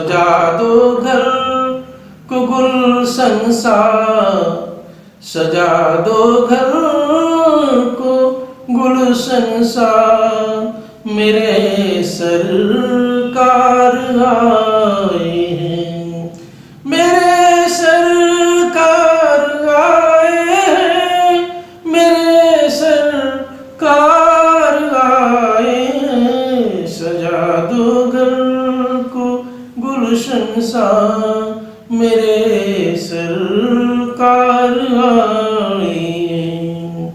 सजा दो घर को गुलशन सा, सजा दो घर को गुलशन सा, मेरे सरकार आए हैं, मेरे सरकार आए हैं, मेरे सरकार आए हैं, सजा दो घर को गुलशन सा, मेरे सरकार आए हैं।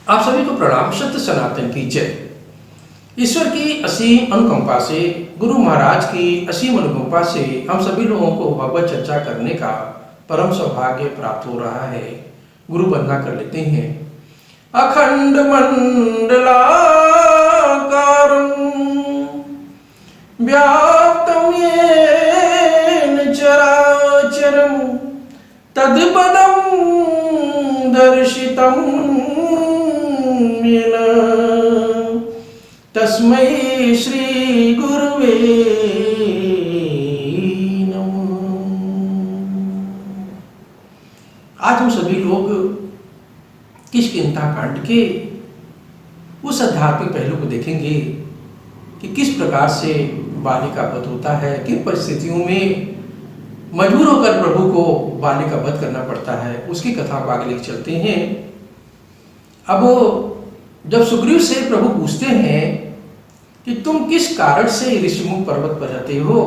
आप सभी को प्रणाम। सत्य सनातन की जय। ईश्वर की असीम अनुकंपा से, गुरु महाराज की असीम अनुकंपा से हम सभी लोगों को भगवत चर्चा करने का परम सौभाग्य प्राप्त हो रहा है। गुरु वंदना कर लेते हैं। अखंड मंडलाकारं व्याप्तं येन चराचरं तत्पदं दर्शितं येन तस्मै श्री गुरुवे नमः। आज हम सभी लोग किष्किंधा कांड के उस आध्यात्मिक पहलू को देखेंगे कि किस प्रकार से बाली का वध होता है, किन परिस्थितियों में मजबूर होकर प्रभु को बाली का वध करना पड़ता है, उसकी कथा को आगे लेकर चलते हैं। अब जब सुग्रीव से प्रभु पूछते हैं कि तुम किस कारण से ऋषिमुख पर्वत पर रहते हो,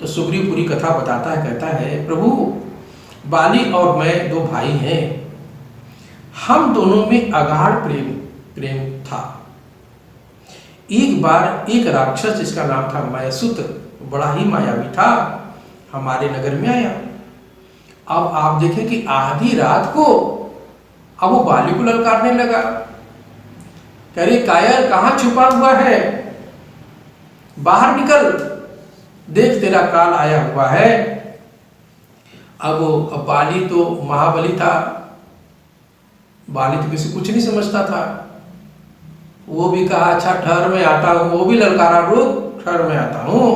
तो सुग्रीव पूरी कथा बताता है। कहता है, प्रभु बाली और मैं दो भाई हैं, हम दोनों में अगाढ़ प्रेम था। एक बार एक राक्षस जिसका नाम था मयसुत, बड़ा ही मायावी था, हमारे नगर में आया। अब आप देखें कि आधी रात को अब वो बाली को ललकारने लगा। कह रहे, कायर कहाँ छुपा हुआ है, बाहर निकल, देख तेरा काल आया हुआ है। अब बाली तो महाबली था, बाली तो किसी कुछ नहीं समझता था। वो भी कहा, अच्छा ठहर में आता हूं। वो भी ललकारा, रुक, ठहर में आता हूं।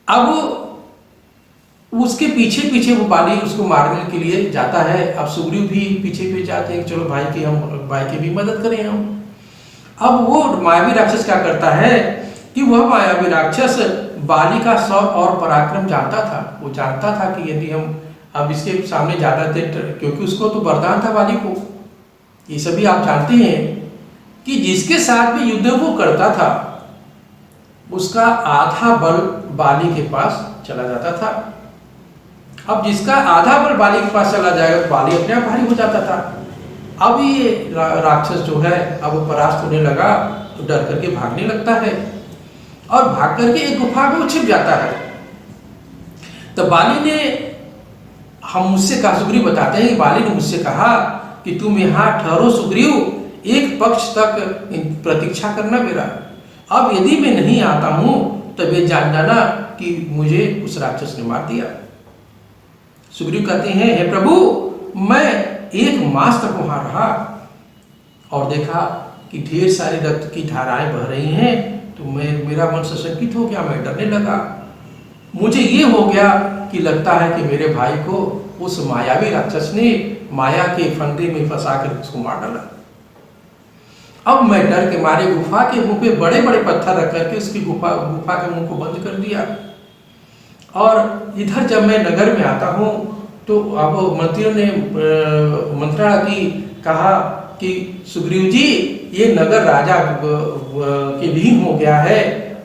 अब उसके पीछे पीछे वो बाली उसको मारने के लिए जाता है। अब सुग्रीव भी पीछे जाते हैं, चलो भाई की भी मदद करें हम। अब वो मायावी राक्षस क्या करता है कि वह मायावी राक्षस बाली का शौर्य और पराक्रम जानता था। वो जानता था कि यदि हम अब इसके सामने ज्यादा देर, क्योंकि उसको तो वरदान था बाली को, ये सभी आप जानते हैं कि जिसके साथ भी युद्ध वो करता था उसका आधा बल बाली के पास चला जाता था। अब जिसका आधा बल बाली के पास चला जाएगा तो बाली अपने आप भारी हो जाता था। अब ये राक्षस जो है अब वो परास्त होने लगा तो डर करके भागने लगता है और भाग करके एक गुफा में वो छिप जाता है। तो बाली ने, हम मुझसे कहा, सुग्रीव बताते हैं कि बाली ने मुझसे कहा कि तुम यहाँ ठहरो सुग्रीव, एक पक्ष तक प्रतीक्षा करना मेरा। अब यदि मैं नहीं आता हूं तब ये जान जाना कि मुझे उस राक्षस ने मार दिया। सुग्रीव कहते हैं, हे प्रभु, मैं एक मास तक वहां रहा और देखा कि ढेर सारे रक्त की धाराएं बह रही हैं, तो मेरा मन सशंकित हो गया, मैं डरने लगा। मुझे ये हो गया कि लगता है कि मेरे भाई को उस मायावी राक्षस ने माया के फंदे में फंसा कर उसको मार डाला। अब मैं डर के मारे गुफा के मुंह पे बड़े बड़े पत्थर रख करके उसकी गुफा के मुंह को बंद कर दिया। और इधर जब मैं नगर में आता हूँ तो अब मंत्रियों ने मंत्रणा की, कहा कि सुग्रीव जी, ये नगर राजा के अधीन हो गया है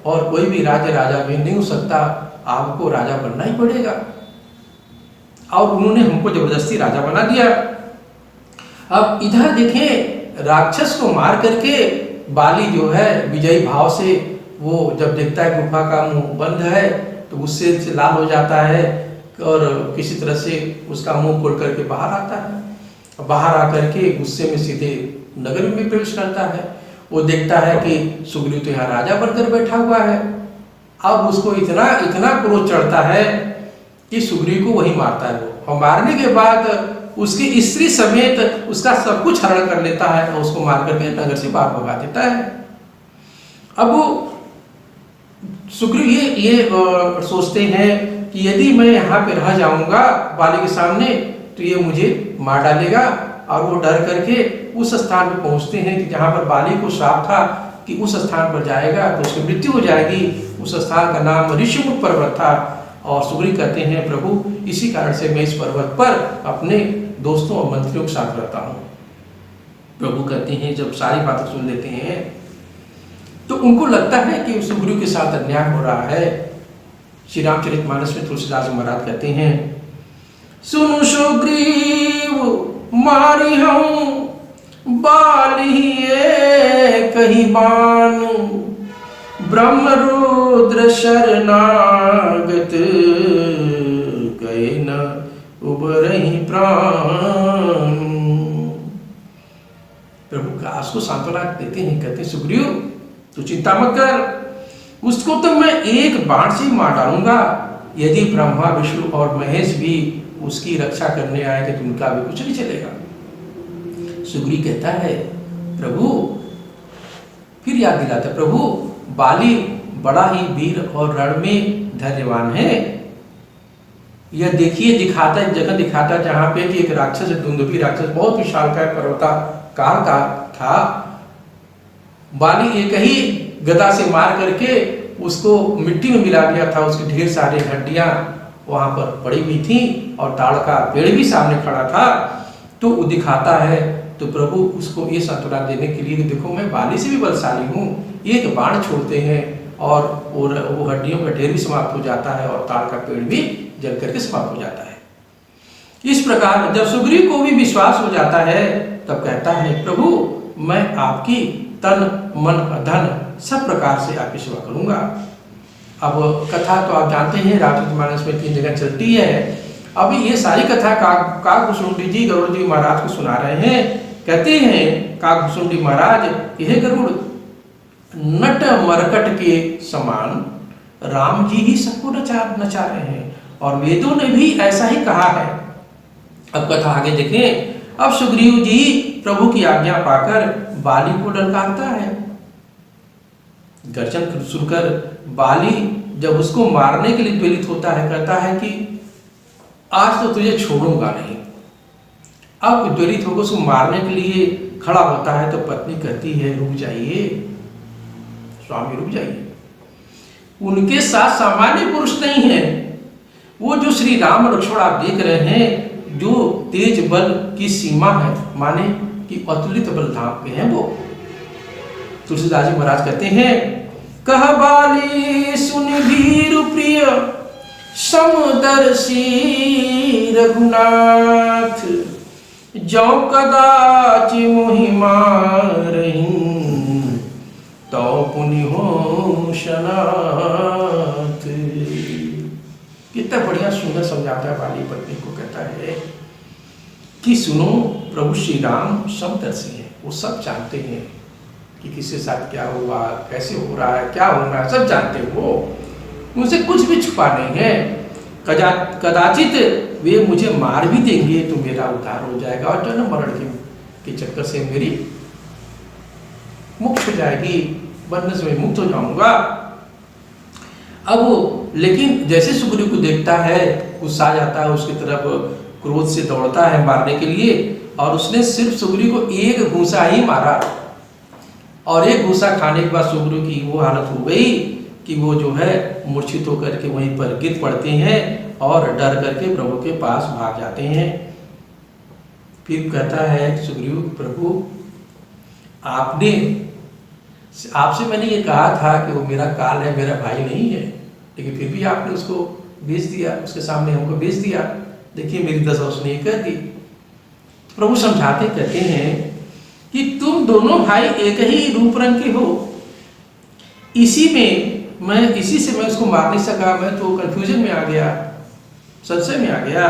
और कोई भी राजा भी नहीं हो सकता, आपको राजा बनना ही पड़ेगा। और उन्होंने हमको जबरदस्ती राजा बना दिया। अब इधर देखें, राक्षस को मार करके बाली जो है विजयी भाव से, वो जब देखता है गुफा का मुंह बंद है तो गुस्से से लाल हो जाता है और किसी तरह से उसका मुंह खोल करके बाहर आता है। बाहर आकर के गुस्से में सीधे नगर में प्रवेश करता है। वो देखता है कि सुग्रीव तो यहाँ राजा बनकर बैठा हुआ है। अब उसको इतना क्रोध चढ़ता है कि सुग्रीव को वही मारता है। वो और मारने के बाद उसकी स्त्री समेत उसका सब कुछ हरण कर लेता है और उसको मार करके नगर से बाहर भगा देता है। अब वो सुग्रीव ये सोचते हैं कि यदि मैं यहाँ पे रह जाऊंगा बाली के सामने तो ये मुझे मार डालेगा, और वो डर करके उस स्थान पर पहुंचते हैं कि जहाँ पर बाली को श्राप था कि उस स्थान पर जाएगा तो उसकी मृत्यु हो जाएगी। उस स्थान का नाम ऋषिमुख पर्वत था। और सुग्रीव कहते हैं प्रभु इसी कारण से मैं इस पर्वत पर अपने दोस्तों और मंत्रियों के साथ रहता हूँ। प्रभु कहते हैं जब सारी बातें सुन लेते हैं तो उनको लगता है कि सुग्रीव के साथ अन्याय हो रहा है। श्री रामचरितमानस में तुलसीदास महाराज कहते हैं, सुनु सुग्रीव मारी हूँ बाली कहीं बान, ब्रह्म रुद्र शरणागत गए न उबरहि प्राण। प्रभु का उसको सांत्वना देते हैं, कहते हैं सुग्रीव तू चिंता मत कर, उसको तो मैं एक बाण से मार डालूंगा। यदि ब्रह्मा विष्णु और महेश भी उसकी रक्षा करने आएंगे तो उनका भी कुछ नहीं चलेगा। सुग्रीव कहता है प्रभु, फिर याद दिलाता है प्रभु बाली बड़ा ही वीर और रण में धैर्यवान है। यह देखिए दिखाता है, जगह दिखाता जहां पे कि एक राक्षस दुंदुभी राक्षस बहुत विशालकाय पर्वताकार का था। बाली एक ही गदा से मार करके उसको मिट्टी में मिला दिया था। उसकी ढेर सारी हड्डियां वहां पर पड़ी हुई थी और ताड़ का पेड़ भी सामने खड़ा था। तो वो दिखाता है तो प्रभु उसको ये सांत्वना देने के लिए देखो मैं बाली से भी बलशाली हूँ। एक बाण छोड़ते हैं और वो हड्डियों का ढेर भी समाप्त हो जाता है और ताड़ का पेड़ भी जल करके समाप्त हो जाता है। इस प्रकार जब सुग्रीव को भी विश्वास हो जाता है तब कहता है प्रभु मैं आपकी तन मन धन सब प्रकार से आपकी सेवा करूंगा। अब कथा तो आप जानते हैं रामचरितमानस में 3 जगह चलती है। अभी ये सारी कथा काकभूषुंडी जी गरुड़ जी महाराज को सुना रहे हैं। कहते हैं काकभूषुंडी महाराज यह गरुड़ नट मरकट के समान राम जी ही सबको नचा रहे हैं और वेदों ने भी ऐसा ही कहा है। अब कथा आगे देखें। अब सुग्रीव जी प्रभु की आज्ञा पाकर बाली को ललकारता है। गर्जन सुनकर बाली जब उसको मारने के लिए प्रेरित होता है कहता है कि आज तो तुझे छोड़ूंगा नहीं। अब प्रेरित होकर उसको मारने के लिए खड़ा होता है तो पत्नी कहती है रुक जाइए स्वामी रुक जाइए। उनके साथ सामान्य पुरुष नहीं है, वो जो श्री राम लक्ष्मण आप देख रहे हैं जो तेज बल की सीमा है, माने कि अतुलित बल धाम के हैं वो। तुलसीदास जी महाराज कहते हैं कह बाली सुन वीर प्रिय समदर्शी रघुनाथ, जो कदाचि मोहि मारहि तो पुनि हो शनाथ। कितना बढ़िया सुंदर समझाता है बाली पत्नी को। कहता है कि सुनो प्रभु श्री राम समदर्शी हैं, वो सब जानते हैं कि किसके साथ क्या हुआ कैसे हो रहा है क्या होना है सब जानते हैं। वो उनसे कुछ भी छुपा नहीं है। कदाचित वे मुझे मार भी देंगे तो मेरा उद्धार हो जाएगा और जन्म मरण के चक्कर से मेरी मुक्त हो जाएगी, बंधन से मैं मुक्त हो जाऊंगा। अब लेकिन जैसे सुग्रीव को देखता है गुस्सा आ जाता है, उसकी तरफ क्रोध से दौड़ता है मारने के लिए और उसने सिर्फ सुग्रीव को एक घूंसा ही मारा और एक घूंसा खाने के बाद सुग्रीव की वो हालत हो गई कि वो जो है मूर्छित होकर के वहीं पर गिर पड़ते हैं और डर करके प्रभु के पास भाग जाते हैं। फिर कहता है सुग्रीव प्रभु आपसे मैंने ये कहा था कि वो मेरा काल है मेरा भाई नहीं है, लेकिन फिर भी आपने उसको बेच दिया, उसके सामने हमको बेच दिया। देखिए मेरी दशा उसने ये कर दी। प्रभु समझाते कहते हैं कि तुम दोनों भाई एक ही रूप रंग के हो, इसी से मैं उसको मार नहीं सका, मैं तो कंफ्यूजन में आ गया, संशय में आ गया।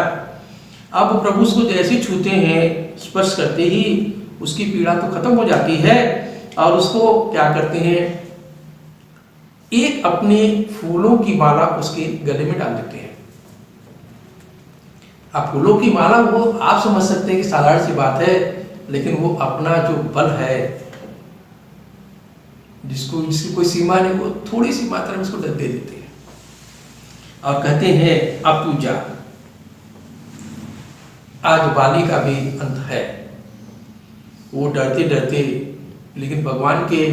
अब प्रभु उसको जैसे छूते हैं स्पर्श करते ही उसकी पीड़ा तो खत्म हो जाती है और उसको क्या करते हैं एक अपने फूलों की माला उसके गले में डाल देते हैं। अब फूलों की माला वो आप समझ सकते हैं कि साधारण सी बात है, लेकिन वो अपना जो बल है, जिसकी कोई सीमा नहीं, वो थोड़ी सी मात्रा में उसको दे देते हैं और कहते हैं अब तू जा। आज बाली का भी अंत है। वो डरते डरते, लेकिन भगवान के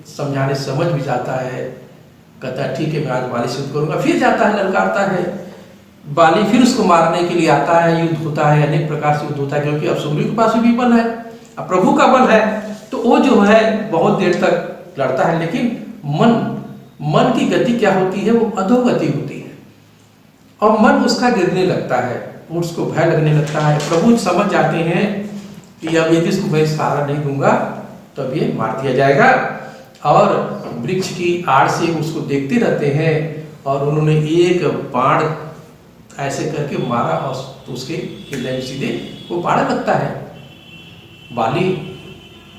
समझाने समझ भी जाता है, कहता है ठीक है मैं आज बाली से युद्ध करूंगा। फिर जाता है, ललकारता है, बाली फिर उसको मारने के लिए आता है, युद्ध होता है, अनेक प्रकार से युद्ध होता है, क्योंकि अब सुग्रीव के पास भी बल है, अब प्रभु का बल है, तो वो जो है बहुत देर तक लड़ता है। लेकिन मन की गति क्या होती है, वो अधोगति होती है और मन उसका गिरने लगता है, उसको भय लगने लगता है। प्रभु समझ जाते हैं कि अब यदि इसको मैं सहारा नहीं दूंगा तो अब ये मार दिया जाएगा, और वृक्ष की आड़ से उसको देखते रहते हैं और उन्होंने एक बाण ऐसे करके मारा और तो उसके हृदय में सीधे वो बाण लगता है, बाली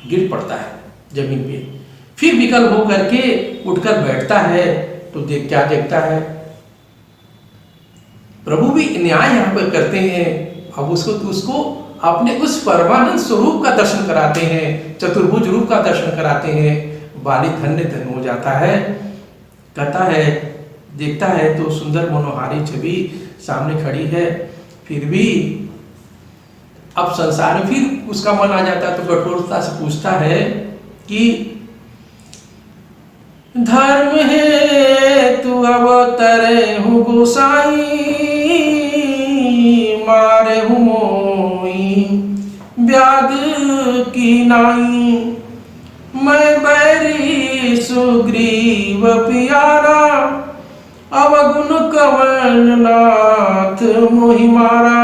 गिर पड़ता है जमीन पे। फिर विकल हो करके उठकर बैठता है तो क्या देखता है, प्रभु भी न्याय यहाँ पर करते हैं। अब उसको अपने उस परमानंद स्वरूप का दर्शन कराते हैं, चतुर्भुज रूप का दर्शन कराते हैं। बाली धन्य धन्य हो जाता है, कहता है, देखता है तो सुंदर मनोहारी छवि सामने खड़ी है। फिर भी अब संसार में फिर उसका मन आ जाता है तो कठोरता से पूछता है कि धर्म है तू अवतरे हूँ गोसाई, मारे हूँ मोई व्याध की नाई, मैं बैरी सुग्रीव प्यारा, अवगुण कवन नाथ मोहि मारा।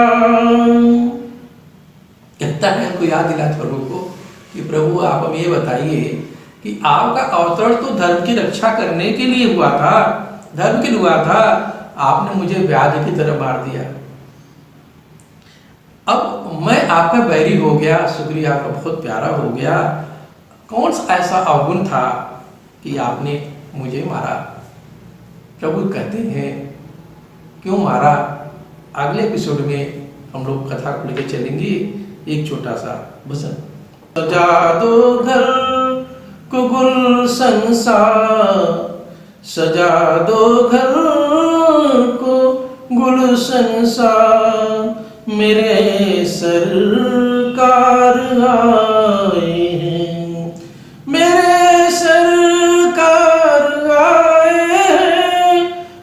कहता है, उनको याद दिलाते प्रभु को कि प्रभु आप हमें ये बताइए कि आपका अवतरण तो धर्म की रक्षा करने के लिए हुआ था, धर्म के लिए हुआ था, आपने मुझे व्याध की तरह मार दिया। अब मैं आपका बैरी हो गया, सुग्रीव आपका बहुत प्यारा हो गया, कौन सा ऐसा अवगुण था कि आपने मुझे मारा। प्रभु कहते हैं क्यों मारा, अगले एपिसोड में हम लोग कथा को लेकर चलेंगे। एक छोटा सा भजन। सजा दो घर को गुलशन सा, सजा दो घर को गुलशन सा, मेरे सरकार आए हैं, मेरे सरकार आए हैं,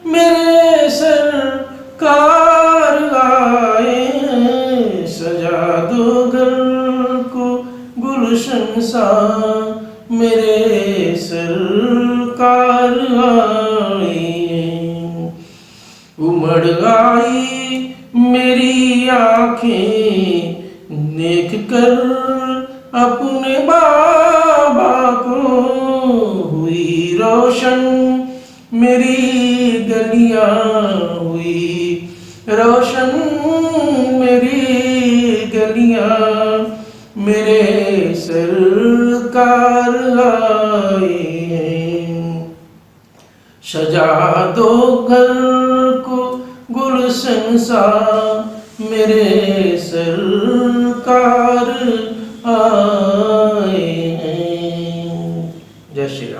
मेरे सरकार आए हैं, सजा दो घर को गुलशन सा, मेरे सरकार आए हैं। उमड़ आई मेरी आँखें देख कर अपने बाबा को, हुई रोशन मेरी गलियां, हुई रोशन मेरी गलियां, मेरे सरकार आए हैं। सजा दो घर को गुलशन सा, मेरे सरकार आए हैं। जय श्री राम।